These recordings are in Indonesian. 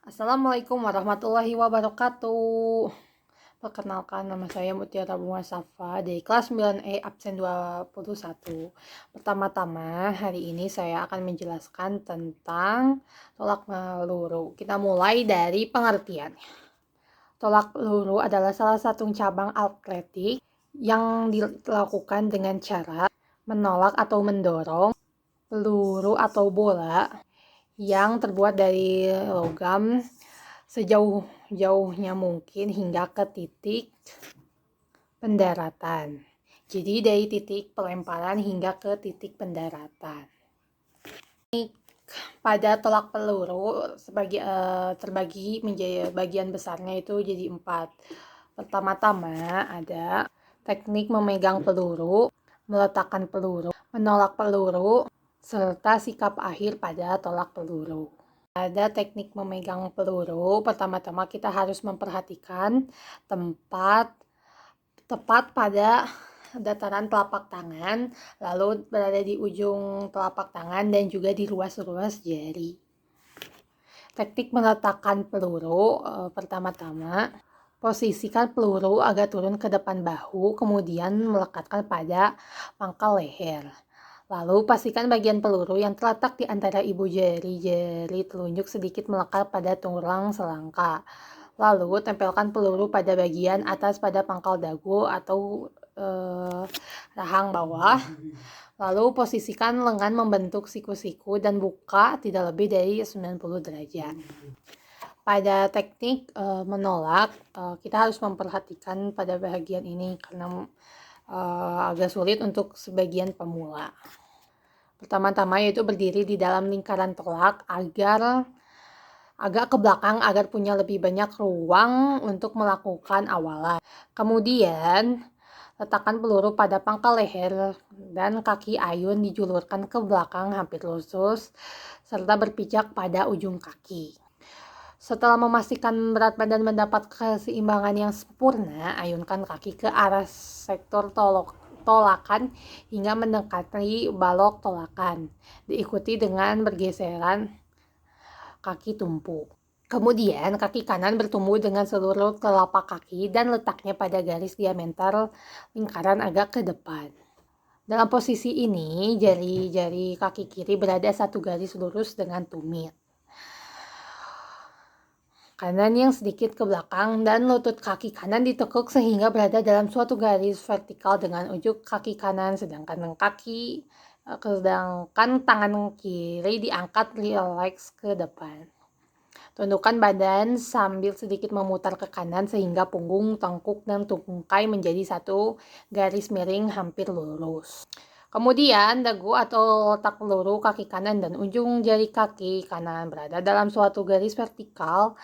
Assalamualaikum warahmatullahi wabarakatuh. Perkenalkan, nama saya Mutiara Bunga Safa dari kelas 9E absen 21. Pertama-tama, hari ini saya akan menjelaskan tentang tolak peluru. Kita mulai dari pengertian. Tolak peluru adalah salah satu cabang atletik yang dilakukan dengan cara menolak atau mendorong peluru atau bola yang terbuat dari logam sejauh-jauhnya mungkin hingga ke titik pendaratan. Jadi dari titik pelemparan hingga ke titik pendaratan. Pada tolak peluru terbagi menjadi bagian besarnya itu jadi 4. Pertama-tama ada teknik memegang peluru, meletakkan peluru, menolak peluru, serta sikap akhir pada tolak peluru. Pada teknik memegang peluru, pertama-tama kita harus memperhatikan tempat tepat pada dataran telapak tangan, lalu berada di ujung telapak tangan dan juga di ruas-ruas jari. Teknik meletakkan peluru, pertama-tama posisikan peluru agak turun ke depan bahu, kemudian melekatkan pada pangkal leher. Lalu pastikan bagian peluru yang terletak di antara ibu jari telunjuk sedikit melekat pada tulang selangka. Lalu tempelkan peluru pada bagian atas pada pangkal dagu atau rahang bawah. Lalu posisikan lengan membentuk siku-siku dan buka tidak lebih dari 90 derajat. Pada teknik menolak, kita harus memperhatikan pada bagian ini karena agak sulit untuk sebagian pemula. Pertama-tama yaitu berdiri di dalam lingkaran tolak agak ke belakang agar punya lebih banyak ruang untuk melakukan awalan. Kemudian letakkan peluru pada pangkal leher dan kaki ayun dijulurkan ke belakang hampir lurus serta berpijak pada ujung kaki. Setelah memastikan berat badan mendapat keseimbangan yang sempurna, ayunkan kaki ke arah sektor tolakan hingga mendekati balok tolakan, diikuti dengan bergeseran kaki tumpu. Kemudian kaki kanan bertumbuh dengan seluruh telapak kaki dan letaknya pada garis diameter lingkaran agak ke depan. Dalam posisi ini, jari-jari kaki kiri berada satu garis lurus dengan tumit kanan yang sedikit ke belakang dan lutut kaki kanan ditekuk sehingga berada dalam suatu garis vertikal dengan ujung kaki kanan, sedangkan tangan kiri diangkat rileks ke depan. Tundukkan badan sambil sedikit memutar ke kanan sehingga punggung, tengkuk, dan tungkai menjadi satu garis miring hampir lurus. Kemudian dagu atau letak peluru kaki kanan dan ujung jari kaki kanan berada dalam suatu garis vertikal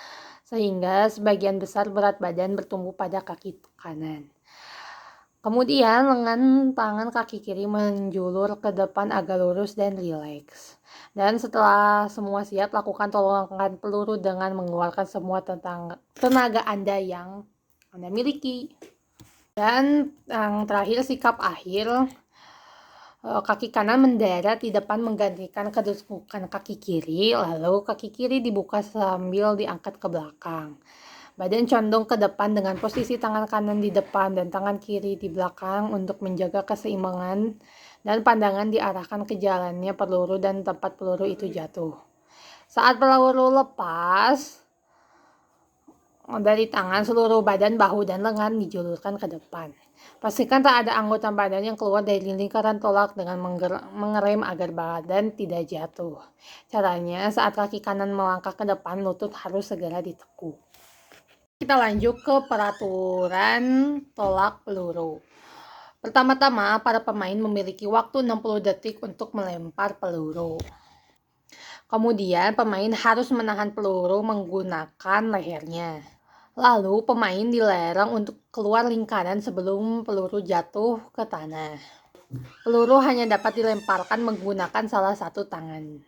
sehingga sebagian besar berat badan bertumpu pada kaki kanan. Kemudian lengan tangan kaki kiri menjulur ke depan agak lurus dan rileks. Dan setelah semua siap, lakukan tolongkan peluru dengan mengeluarkan semua tenaga Anda yang Anda miliki. Dan yang terakhir, sikap akhir. Kaki kanan mendarat di depan menggantikan kedudukan kaki kiri, lalu kaki kiri dibuka sambil diangkat ke belakang. Badan condong ke depan dengan posisi tangan kanan di depan dan tangan kiri di belakang untuk menjaga keseimbangan dan pandangan diarahkan ke jalannya peluru dan tempat peluru itu jatuh. Saat peluru lepas dari tangan, seluruh badan, bahu, dan lengan dijulurkan ke depan. Pastikan tak ada anggota badan yang keluar dari lingkaran tolak dengan mengerem agar badan tidak jatuh. Caranya, saat kaki kanan melangkah ke depan, lutut harus segera ditekuk. Kita lanjut ke peraturan tolak peluru. Pertama-tama, para pemain memiliki waktu 60 detik untuk melempar peluru. Kemudian, pemain harus menahan peluru menggunakan lehernya. Lalu, pemain dilarang untuk keluar lingkaran sebelum peluru jatuh ke tanah. Peluru hanya dapat dilemparkan menggunakan salah satu tangan.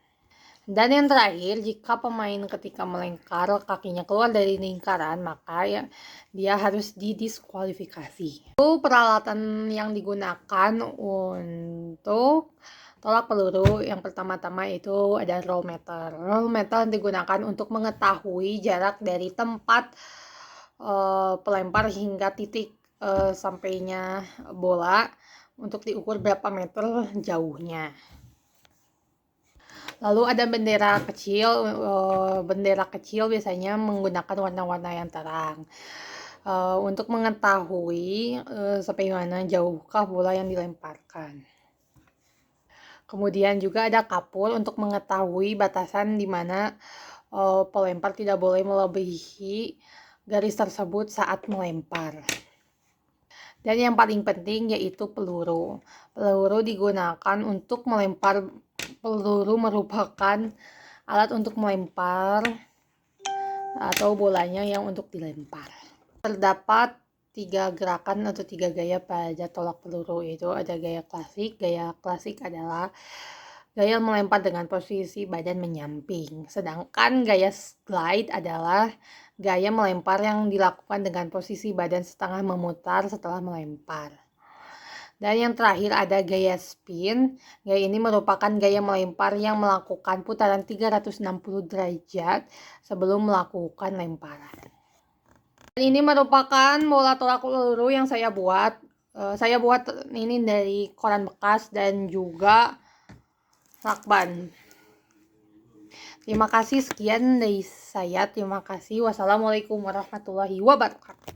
Dan yang terakhir, jika pemain ketika melingkar kakinya keluar dari lingkaran, maka dia harus didiskualifikasi. Itu peralatan yang digunakan untuk tolak peluru yang pertama-tama itu ada roll meter. Roll meter digunakan untuk mengetahui jarak dari tempat pelempar hingga titik sampainya bola untuk diukur berapa meter jauhnya. Lalu ada bendera kecil. Bendera kecil biasanya menggunakan warna-warna yang terang. Untuk mengetahui sampai mana jauhkah bola yang dilemparkan. Kemudian juga ada kapur untuk mengetahui batasan di mana pelempar tidak boleh melebihi garis tersebut saat melempar. Dan yang paling penting yaitu peluru. Peluru digunakan untuk melempar. Peluru merupakan alat untuk melempar atau bolanya yang untuk dilempar. Terdapat 3 gerakan atau 3 gaya pada tolak peluru, itu ada gaya klasik. Gaya klasik adalah gaya melempar dengan posisi badan menyamping. Sedangkan gaya slide adalah gaya melempar yang dilakukan dengan posisi badan setengah memutar setelah melempar. Dan yang terakhir ada gaya spin. Gaya ini merupakan gaya melempar yang melakukan putaran 360 derajat sebelum melakukan lemparan. Dan ini merupakan bola tolak peluru yang saya buat. Saya buat ini dari koran bekas dan juga lakban. Terima kasih, sekian dari saya. Terima kasih. Wassalamualaikum warahmatullahi wabarakatuh.